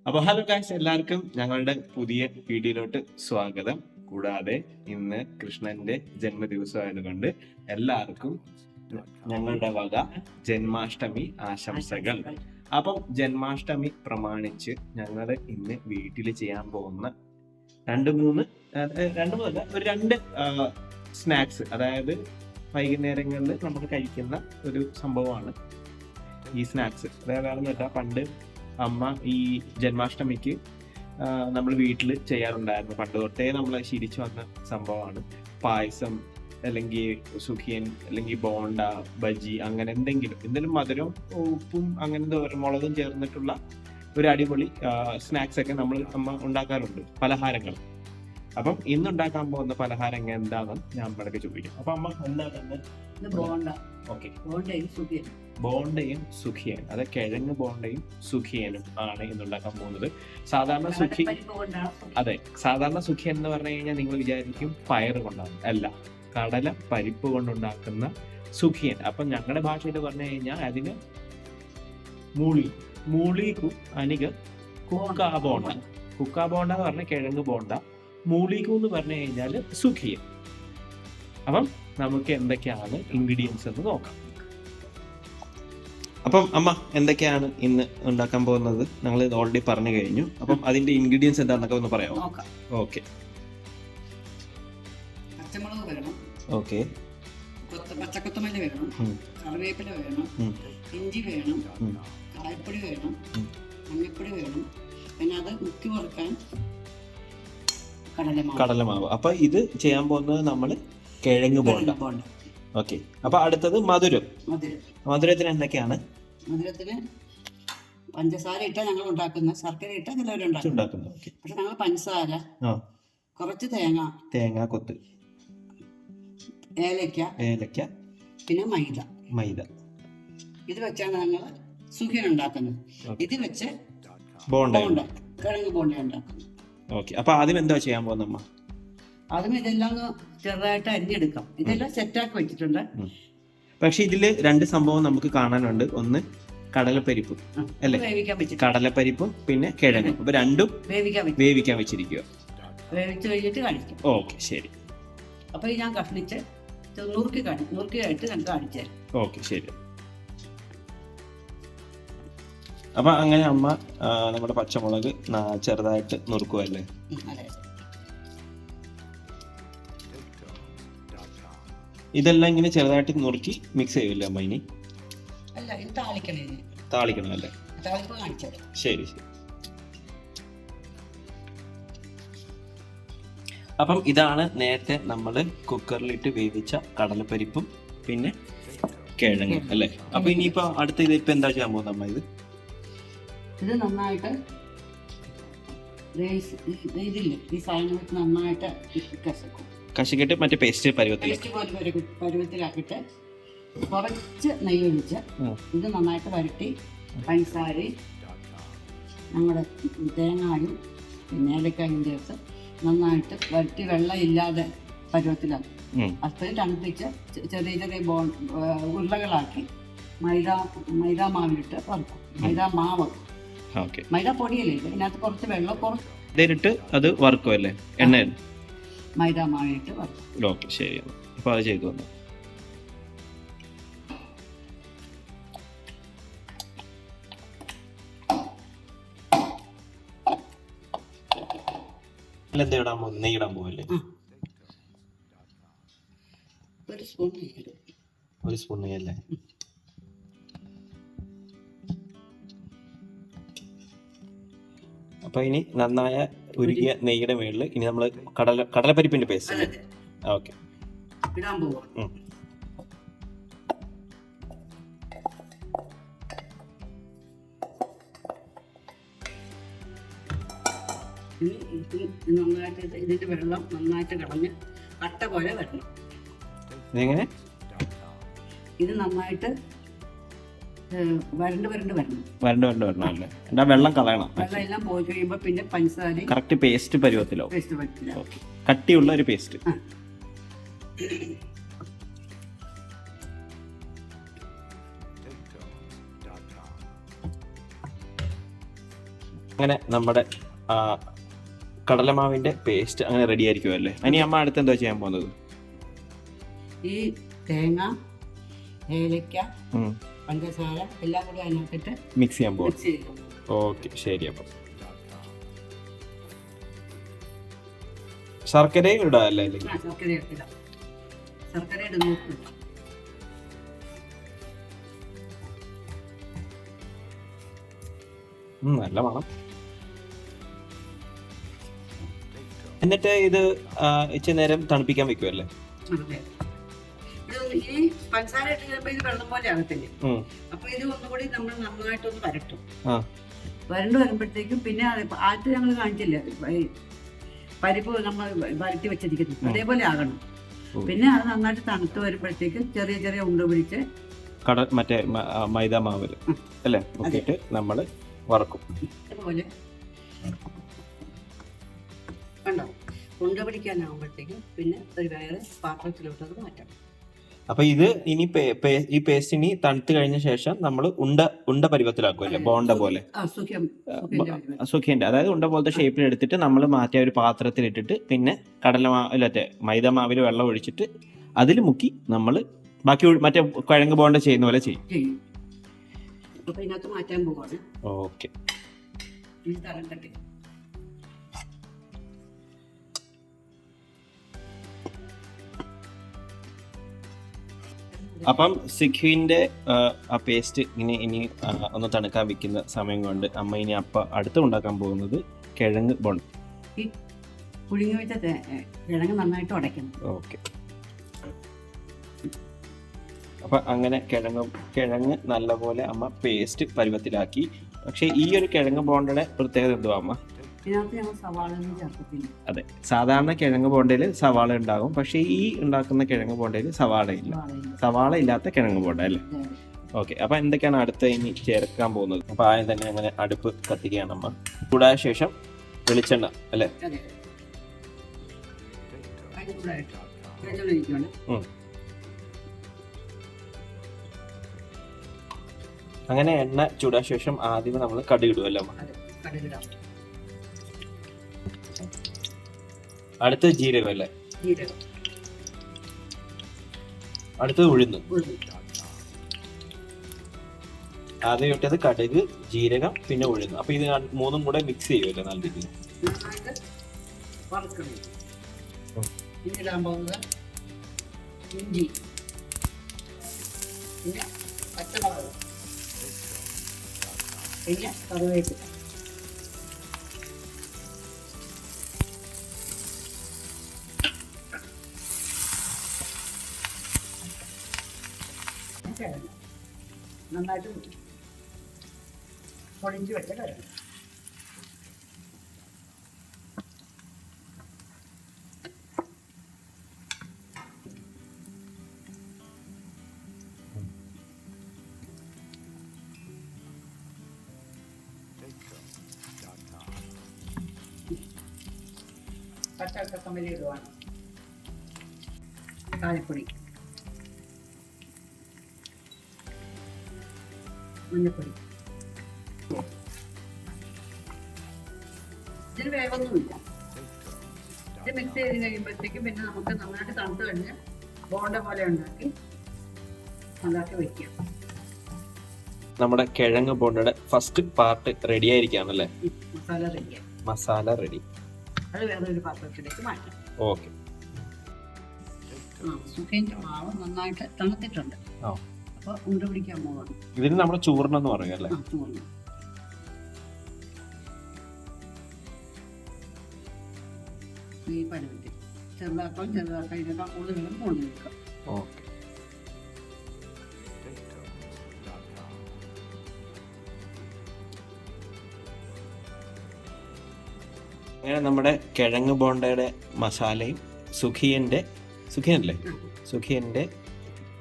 അപ്പൊ hello guys, എല്ലാവർക്കും ഞങ്ങളുടെ പുതിയ വീഡിയോയിലോട്ട് സ്വാഗതം. കൂടാതെ ഇന്ന് കൃഷ്ണന്റെ ജന്മദിവസമായതുകൊണ്ട് എല്ലാവർക്കും ഞങ്ങളുടെ വക ജന്മാഷ്ടമി ആശംസകൾ. അപ്പം ജന്മാഷ്ടമി പ്രമാണിച്ച് ഞങ്ങൾ ഇന്ന് വീട്ടിൽ ചെയ്യാൻ പോകുന്ന രണ്ട് സ്നാക്സ്, അതായത് വൈകുന്നേരങ്ങളിൽ നമുക്ക് കഴിക്കുന്ന ഒരു സംഭവമാണ് ഈ സ്നാക്സ്. അതായതാണെന്ന് വെച്ചാൽ പണ്ട് അമ്മ ഈ ജന്മാഷ്ടമിക്ക് നമ്മൾ വീട്ടിൽ ചെയ്യാറുണ്ടായിരുന്നു. പണ്ട് തൊട്ടേ നമ്മൾ ശീലിച്ചു വന്ന സംഭവമാണ് പായസം, അല്ലെങ്കിൽ സുഖിയൻ, അല്ലെങ്കിൽ ബോണ്ട, ബജി, അങ്ങനെ എന്തെങ്കിലും മധുരം, ഉപ്പും അങ്ങനെ മുളകും ചേർന്നിട്ടുള്ള ഒരു അടിപൊളി സ്നാക്സ് ഒക്കെ അമ്മ ഉണ്ടാക്കാറുണ്ട്, പലഹാരങ്ങൾ. അപ്പം ഇന്നുണ്ടാക്കാൻ പോകുന്ന പലഹാരം എന്താണെന്ന് ഞാൻ അമ്മയോടൊക്കെ ചോദിക്കും. അപ്പൊ അമ്മ എന്താണ്? ഓക്കെ, ബോണ്ടയും സുഖിയനും, അത് കിഴങ്ങ് ബോണ്ടയും സുഖിയനും ആണ് ഇന്നുണ്ടാക്കാൻ പോകുന്നത്. സാധാരണ സുഖിയൻ എന്ന് പറഞ്ഞു കഴിഞ്ഞാൽ നിങ്ങൾ വിചാരിക്കും പയറ് കൊണ്ടാണ്. അല്ല, കടല പരിപ്പ് കൊണ്ടുണ്ടാക്കുന്ന സുഖിയൻ. അപ്പൊ ഞങ്ങളുടെ ഭാഷയിൽ പറഞ്ഞു കഴിഞ്ഞാൽ അതിന് മൂളിക്കു അനിക കുക്കാ ബോണ്ട. കുക്കാ ബോണ്ട എന്ന് പറഞ്ഞ കിഴങ്ങ് ബോണ്ട, മൂളിക്കു എന്ന് പറഞ്ഞു കഴിഞ്ഞാൽ സുഖിയൻ. അപ്പം നമുക്ക് എന്തൊക്കെയാണ് ഇൻഗ്രീഡിയൻസ് എന്ന് നോക്കാം. അപ്പം അമ്മ എന്തൊക്കെയാണ് ഇന്ന് ഉണ്ടാക്കാൻ പോകുന്നത്? ഞങ്ങൾ ഇത് ഓൾറെഡി പറഞ്ഞു കഴിഞ്ഞു. അപ്പം അതിന്റെ ഇൻഗ്രീഡിയൻസ് എന്താണെന്നൊക്കെ ഒന്ന് പറയാമോ? ഓക്കെ. പച്ചമുളക് വേണം, ഓക്കെ, പച്ചക്കൊത്തമല്ലി വേണം, കറിവേപ്പില വേണം, ഇഞ്ചി വേണം, കായപ്പൊടി വേണം, മഞ്ഞപ്പൊടി വേണം, പിന്നെ അത് മുക്കി വറുക്കാൻ കടലമാവ്. അപ്പൊ ഇത് ചെയ്യാൻ പോകുന്നത് നമ്മള് കിഴങ്ങ് ബോണ്ട. ഓക്കെ. അപ്പൊ അടുത്തത് മധുരത്തിന് എന്തൊക്കെയാണ്? മധുരത്തിന് പഞ്ചസാര ഇട്ടാ ഞങ്ങൾ ഉണ്ടാക്കുന്നത്, ശർക്കര ഇട്ടാ ചിലവരുണ്ടാക്കുന്നത്. പക്ഷെ ഞങ്ങൾ പഞ്ചസാര, കുറച്ച് തേങ്ങ കൊത്ത്, ഏലക്ക, പിന്നെ മൈദ ഇത് വെച്ചാണ് ഞങ്ങൾ സുഖിയൻ ഉണ്ടാക്കുന്നത്. ഇത് വെച്ച് കിഴങ്ങ് ബോണ്ട ഉണ്ടാക്കുന്നത്. ഓക്കെ. അപ്പൊ ആദ്യം എന്താ ചെയ്യാൻ പോകുന്ന? അതും ഇതെല്ലാം ചെറുതായിട്ട് അരിഞ്ഞെടുക്കാം. ഇതെല്ലാം സെറ്റാക്കി വെച്ചിട്ടുണ്ട്. പക്ഷെ ഇതില് രണ്ട് സംഭവം നമുക്ക് കാണാനുണ്ട്. ഒന്ന് കടലപ്പരിപ്പ്, അല്ലേ? കടലപ്പരിപ്പും പിന്നെ കിഴങ്ങും. അപ്പൊ രണ്ടും വേവിക്കാൻ വെച്ചിരിക്കുക. വേവിച്ച് കഴിഞ്ഞിട്ട് കാണിക്കും. ഓക്കെ, ശരി. അപ്പൊ ഞാൻ കഷ്ണിച്ച് നുറുക്കിയായിട്ട് ഞാൻ കാണിച്ചു തരാം. ഓക്കെ, ശരി. അപ്പൊ അങ്ങനെ അമ്മ നമ്മുടെ പച്ചമുളക് ചെറുതായിട്ട് നുറുക്കുവല്ലേ? ഇതെല്ലാം ഇങ്ങനെ ചെറുതായിട്ട് നുറുക്കി മിക്സ് ചെയ്യില്ലേ അമ്മ? ഇനി താളിക്കണം അല്ലേ? ശരി. അപ്പം ഇതാണ് നേരത്തെ നമ്മൾ കുക്കറിലിട്ട് വേവിച്ച കടലപ്പരിപ്പും പിന്നെ കിഴങ്ങും, അല്ലേ? അപ്പൊ ഇനിയിപ്പോ അടുത്ത ഇതിപ്പോ എന്താ ചെയ്യാൻ പോകുന്നത് അമ്മ? ഇത് നന്നായിട്ട് ഈ സാധനം നന്നായിട്ട് കശക്കിട്ട് മറ്റേ പേസ്റ്റ് പരുവത്തിലാക്കിയിട്ട് കുറച്ച് നെയ്യ് ഒഴിച്ച് ഇത് നന്നായിട്ട് വരട്ടി പഞ്ചസാരയും നമ്മുടെ തേങ്ങായും പിന്നെ ഏലക്കായും ചേർത്ത് നന്നായിട്ട് വരട്ടി വെള്ളം ഇല്ലാതെ പരുവത്തിലാക്കും. അത് തണുപ്പിച്ച് ചെറിയ ഉരുളകളാക്കി മൈദാ മാവിലിട്ട് വറുക്കും. മൈദ പൊടിയല്ലേ, ഇതിനകത്ത് കുറച്ച് വെള്ളം അത് വറുക്കുമല്ലേ എണ്ണ? മൈദ മാവിലിട്ട് വറുക്കും. ഓക്കെ, ശരി. അപ്പൊ അത് ചെയ്തു വന്നു. നെയ്യ് ഇടാൻ പോവല്ലേ? ഒരു സ്പൂൺ നെയ്യല്ലേ? അപ്പൊ ഇനി നന്നായ ഉരുകിയ നെയ്യുടെ മേളിൽ ഇനി നമ്മള് കടലപ്പരിപ്പിന്റെ പേസ്റ്റ്. ഓക്കെ, ഇടാൻ പോവാ. നന്നായിട്ട് ഇതിന്റെ വെള്ളം നന്നായിട്ട് കളഞ്ഞ് കട്ട പോലെ വരണം. ഇതെങ്ങനെ? ഇത് നന്നായിട്ട് വരണ്ട് വരണം അല്ലേ? വെള്ളം കളയണം. വെള്ളം എല്ലാം പോയി കഴിയുമ്പോ പിന്നെ പഞ്ചസാര കറക്റ്റ് പേസ്റ്റ് പരുവത്തിലോ? കട്ടിയുള്ള ഒരു പേസ്റ്റ്. അങ്ങനെ നമ്മുടെ കടലമാവിന്റെ പേസ്റ്റ് അങ്ങനെ റെഡി ആയിരിക്കുമല്ലേ? ഇനി അമ്മ അടുത്ത് എന്താ ചെയ്യാൻ പോകുന്നത്? ഈ തേങ്ങ, ഏലക്ക, പഞ്ചസാര എല്ലാം കൂടി അതിനകത്തിട്ട് മിക്സ് ചെയ്യാൻ പോകും. ഓക്കെ, ശരി. അപ്പം ശർക്കരയും ഇടാല്ലേ? ശർക്കര ഇടാം. ശർക്കര ഇടുന്ന നല്ല മണം. എന്നിട്ട് ഇത് ഇച്ചിരി നേരം തണുപ്പിക്കാൻ വെക്കുമല്ലേ? ഈ പഞ്ചസാര ഇട്ട് കഴിയുമ്പോ ഇത് വെള്ളം പോലെ ആകത്തില്ലേ? അപ്പൊ ഇത് ഒന്നുകൂടി നമ്മൾ നന്നായിട്ടൊന്ന് വരട്ടും. വരണ്ടു വരുമ്പോഴത്തേക്കും പിന്നെ ആദ്യത്തെ ഞങ്ങൾ കാണിച്ചില്ലേ പരിപ്പ് നമ്മൾ വരട്ടി വെച്ചിരിക്കുന്നു, അതേപോലെ ആകണം. പിന്നെ അത് നന്നായിട്ട് തണുത്ത് വരുമ്പോഴത്തേക്കും ചെറിയ ചെറിയ ഉണ്ട പിടിച്ച് മറ്റേ മൈദ മാവ് അല്ലേ നോക്കിയിട്ട് നമ്മൾ വറക്കും. അതുപോലെ കണ്ടോ, ഉണ്ട പിടിക്കാനാകുമ്പോഴത്തേക്കും പിന്നെ ഒരു വേറെ പാത്രത്തിലോട്ട് അത് മാറ്റാം. അപ്പൊ ഇത് ഇനി ഈ പേസ്റ്റ് ഇനി തണുത്ത് കഴിഞ്ഞ ശേഷം നമ്മൾ ഉണ്ട പരുവത്തിലാക്കുമല്ലേ? ബോണ്ട പോലെ സുഖിയന്റെ, അതായത് ഉണ്ട പോലത്തെ ഷേപ്പിൽ എടുത്തിട്ട് നമ്മൾ മാറ്റിയ ഒരു പാത്രത്തിൽ ഇട്ടിട്ട് പിന്നെ മൈദ മാവിൽ വെള്ളം ഒഴിച്ചിട്ട് അതിൽ മുക്കി നമ്മൾ ബാക്കി മറ്റേ കിഴങ്ങ് ബോണ്ട ചെയ്യുന്ന പോലെ ചെയ്യും. മാറ്റാൻ പോവാണ്. ഓക്കെ. അപ്പം സിഖുവിന്റെ ആ പേസ്റ്റ് ഇനി ഒന്ന് തണുക്കാൻ വെക്കുന്ന സമയം കൊണ്ട് അമ്മ ഇനി അടുത്ത് ഉണ്ടാക്കാൻ പോകുന്നത് കിഴങ്ങ് ബോണ്ട. പുഴുങ്ങി വെച്ച കിഴങ്ങ് നന്നായിട്ട് ഉടയ്ക്കണം. ഓക്കെ. അപ്പൊ അങ്ങനെ കിഴങ്ങ് നല്ലപോലെ അമ്മ പേസ്റ്റ് പരുവത്തിലാക്കി. പക്ഷെ ഈ ഒരു കിഴങ്ങ് ബോണ്ടയുടെ പ്രത്യേകത എന്തുവാ അമ്മ? അതെ, സാധാരണ കിഴങ്ങ് ബോണ്ടയിൽ സവാള ഉണ്ടാകും, പക്ഷെ ഈ ഉണ്ടാക്കുന്ന കിഴങ്ങ് ബോണ്ടയിൽ സവാള ഇല്ലാത്ത കിഴങ്ങ് ബോണ്ട അല്ലേ? ഓക്കെ. അപ്പൊ എന്തൊക്കെയാണ് അടുത്ത് ഇനി ചേർക്കാൻ പോകുന്നത്? അപ്പൊ ആദ്യം തന്നെ അങ്ങനെ അടുപ്പ് കത്തിക്കുകയാണ് അമ്മ. ചൂടായ ശേഷം വെളിച്ചെണ്ണ അല്ലേ? അങ്ങനെ എണ്ണ ചൂടായ ശേഷം ആദ്യം നമ്മൾ കടുകിടും അല്ലേ അമ്മ? അടുത്തത് ജീരകം അല്ലേ? അടുത്തത് ഉഴുന്ന്. ആദ്യം ഇട്ടത് കടുക്, ജീരകം, പിന്നെ ഉഴുന്ന്. അപ്പൊ ഇത് മൂന്നും കൂടെ മിക്സ് ചെയ്യുമല്ലേ നല്ല രീതിയിൽ? ഇഞ്ചി, പിന്നെ പച്ചമുളക്, പിന്നെ കറിവേപ്പില. നന്നായിട്ട് പൊടിഞ്ചു വെച്ച കിഴങ്ങ്. പച്ചക്കമ്മലി ഇടുവാണ്. കായപ്പൊടി, മഞ്ഞപ്പൊടി. ഇതിന് വേവൊന്നുമില്ല. ഇത് മിക്സ് ചെയ്ത് കഴിയുമ്പോഴത്തേക്കും പിന്നെ നമുക്ക് നന്നായിട്ട് തണുത്ത് കഴിഞ്ഞ് ബോണ്ട പോലെ ഉണ്ടാക്കി വെക്കാം. നമ്മുടെ കിഴങ്ങ് ബോണ്ടയുടെ ഫസ്റ്റ് പാർട്ട് റെഡി ആയിരിക്കാണല്ലേ? മസാല റെഡി. അത് വേറൊരു പാത്രത്തിലേക്ക് മാറ്റാം. ഓക്കെ. സുഖിന്റെ മാവ് നന്നായിട്ട് തണുത്തിട്ടുണ്ട്. അപ്പൊ ഉണ്ട പിടിക്കാൻ പോവാണ്. ഇതിന് നമ്മൾ ചൂർണം എന്ന് പറയും അല്ലേ? ചൂർണം. ഈ പരുവത്തിൽ ചെറുതാക്കാം ഇതിനേക്കാൾ കൂടുതലും കൂടുതൽ വെക്കാം. ഓക്കെ. അങ്ങനെ നമ്മുടെ കിഴങ്ങ് ബോണ്ടയുടെ മസാലയും സുഖിയന്റെ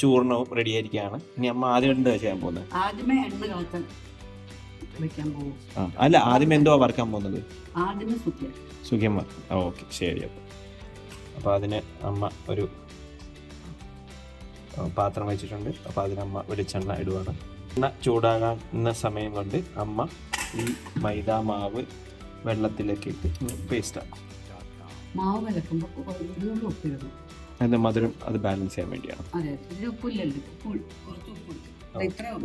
ചൂർണവും റെഡി ആയിരിക്കുകയാണ്. ഇനി അമ്മ ആദ്യം എന്താ ചെയ്യാൻ പോകുന്നത്? ആദ്യമേ എണ്ണ കാച്ചാൻ വെക്കാൻ പോകും. അല്ല, ആദ്യം എന്തുവാ വറക്കാൻ പോകുന്നത്? ആദ്യമേ സുഖിയം വറക്കും. ഓക്കെ, ശരി. അപ്പോൾ അതിന് അമ്മ ഒരു പാത്രം വെച്ചിട്ടുണ്ട്. അപ്പോൾ അതിനമ്മ വെളിച്ചെണ്ണ ഇടുവാണ്. എണ്ണ ചൂടാകുന്ന സമയം കൊണ്ട് അമ്മ ഈ മൈദ മാവ് വെള്ളത്തിലേക്ക് ഇട്ട് പേസ്റ്റ് ആക്കും. മാവ് കലക്കുമ്പോൾ ഒരു ഉപ്പിടുന്നു. അതിൻ്റെ മധുരം അത് ബാലൻസ് ചെയ്യാൻ വേണ്ടിയാണ്. അതെ, ഇതിൽ ഉപ്പില്ലല്ലോ, കുറച്ച് ഉപ്പ് ഇത്രയും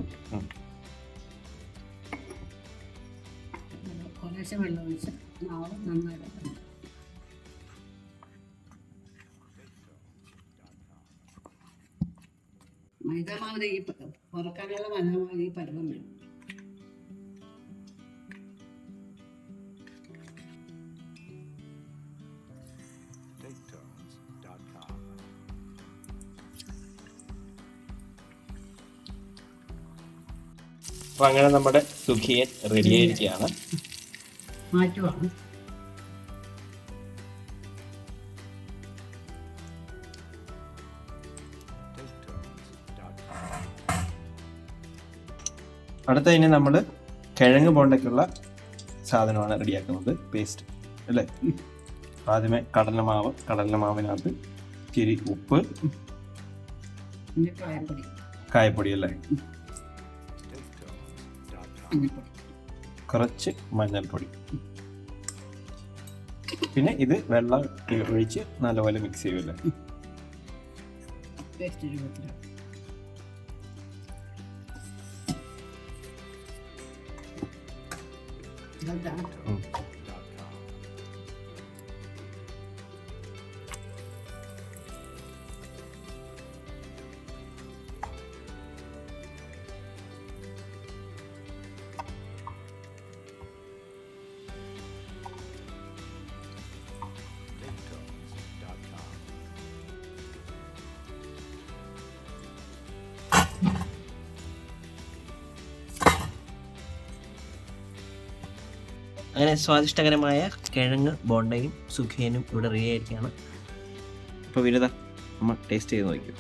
കുറേശ്ശെ വെള്ളം ഒഴിച്ച് മാവ് നന്നായിട്ട് മൈദാമാവ് ഈ പുറക്കാനുള്ള മൈദാമാവ് ഈ പരുവം വേണം. അപ്പോൾ അങ്ങനെ നമ്മുടെ സുഖിയൻ റെഡി ആയിരിക്കുകയാണ്. മാറ്റുവാണ്. അടുത്ത ഇനി നമ്മൾ കിഴങ്ങ് ബോണ്ടയ്ക്കുള്ള സാധനമാണ് റെഡിയാക്കുന്നത്, പേസ്റ്റ് അല്ലേ. ആദ്യമേ കടലമാവിനകത്ത് ഇച്ചിരി ഉപ്പ്, കായപ്പൊടി അല്ലേ, കുറച്ച് മഞ്ഞൾപ്പൊടി, പിന്നെ ഇത് വെള്ളം ഒഴിച്ച് നല്ലപോലെ മിക്സ് ചെയ്യുമല്ലേ. അങ്ങനെ സ്വാദിഷ്ടകരമായ കിഴങ്ങ് ബോണ്ടയും സുഖിയനും ഇവിടെ റെഡി ആയിരിക്കുകയാണ്. അപ്പോൾ വിനോദ അമ്മ ടേസ്റ്റ് ചെയ്ത് നോക്കും.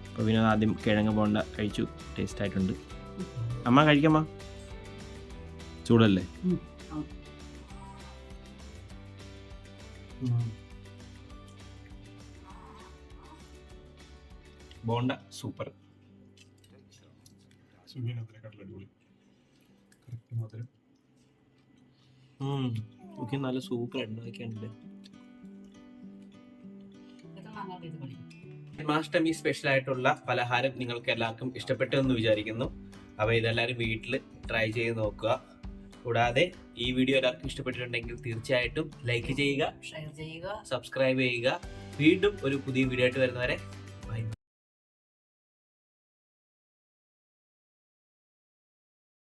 അപ്പോൾ വിനോദ ആദ്യം കിഴങ്ങ് ബോണ്ട കഴിച്ചു, ടേസ്റ്റ് ആയിട്ടുണ്ട്. അമ്മ കഴിക്കമ്മ, ചൂടല്ലേ. ബോണ്ട സൂപ്പർ. സുഖിയൻ നല്ല സൂപ്പർ ഉണ്ടാക്കിയിട്ടുണ്ട്. ജന്മാഷ്ടമി സ്പെഷ്യൽ ആയിട്ടുള്ള പലഹാരം നിങ്ങൾക്ക് എല്ലാവർക്കും ഇഷ്ടപ്പെട്ടു എന്ന് വിചാരിക്കുന്നു. അപ്പോൾ ഇതെല്ലാവരും വീട്ടിൽ ട്രൈ ചെയ്ത് നോക്കുക. കൂടാതെ ഈ വീഡിയോ എല്ലാവർക്കും ഇഷ്ടപ്പെട്ടിട്ടുണ്ടെങ്കിൽ തീർച്ചയായിട്ടും ലൈക്ക് ചെയ്യുക, ഷെയർ ചെയ്യുക, സബ്സ്ക്രൈബ് ചെയ്യുക. വീണ്ടും ഒരു പുതിയ വീഡിയോ ആയിട്ട് വരുന്നവരെ